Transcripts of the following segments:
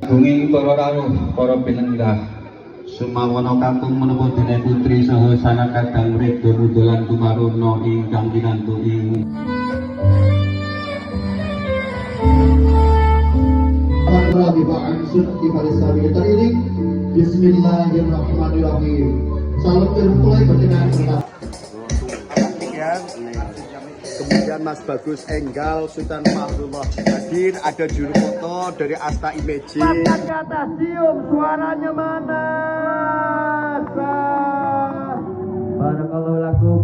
Bungi para rawuh, para pinenggah. Sumawana kakung menawa dene putri saha sana kadang reda mudalan tumaruna ingkang pinantu ing Bismillahirrahmanirrahim. Salam mulai berdengar Kemudian Mas Bagus Enggal Sultan Fahrullah hadir, ada juru foto dari Asta Imaging. Makan ke atas, cium suaranya mana? Barakallahu lakum.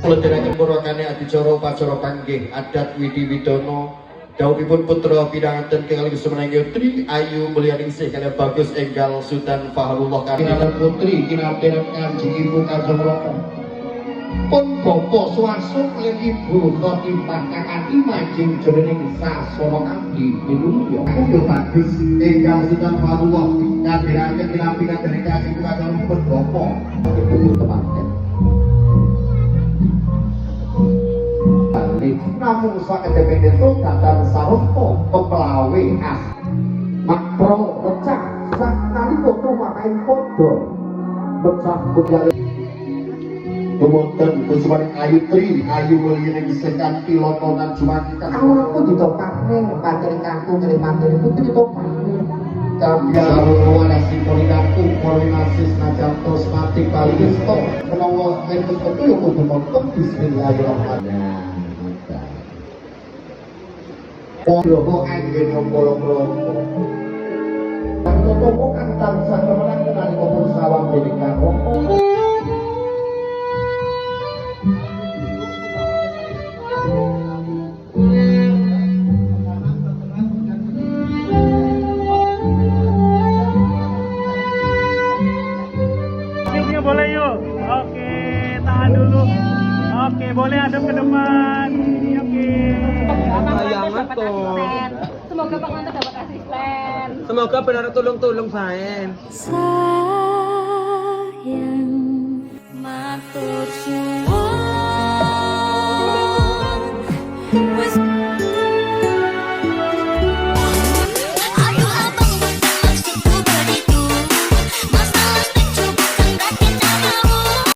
Sedherek purwakane adicara upacara panggih adat Widi Widono dawuhipun putra pirangaken kekalih semenangi Tri Ayu Mulyaningsih kaliyan Bagus Enggal Sultan Fahrullah Kaliyan putri kinabden kanjeng ibu Kanjeng Rama. Pun bapa swasuk lan ibu khotimah kakang imajing jroning sasana abdi pinulya. Kudu Bagus Enggal Sultan Fahrullah kadhiraken kinabden dari kanjeng ibu Kanjeng Rama pun bapa ibu temanten. Namun sakedene itu kadang sarumpa pepelawe as makro pecah sakali kok makain podo pecah budaya kemudian kusuman Ayu Tri Ayu Mulyaningsih kanthi lotonan jumakikan aku ditokakne pancen kangkung ngrimanten putri ditokakne Kambiya Warasi Polinaku Polinasis Najanto Sematik Balisto menawa enten betul yo kudu mongkon bismillahirrahmanirrahim. Pondoko anggen ngomong-ngomong. Toko kan tansah kemenang kenali kopur sawang dening karo. Yuk boleh yuk. Oke, tahan dulu. Oke, boleh adem ke depan. Oke. Bayangan tuh. Semoga pengantin dapat asisten. Semoga benar tulung-tulung Saen. Sayang matur suwun.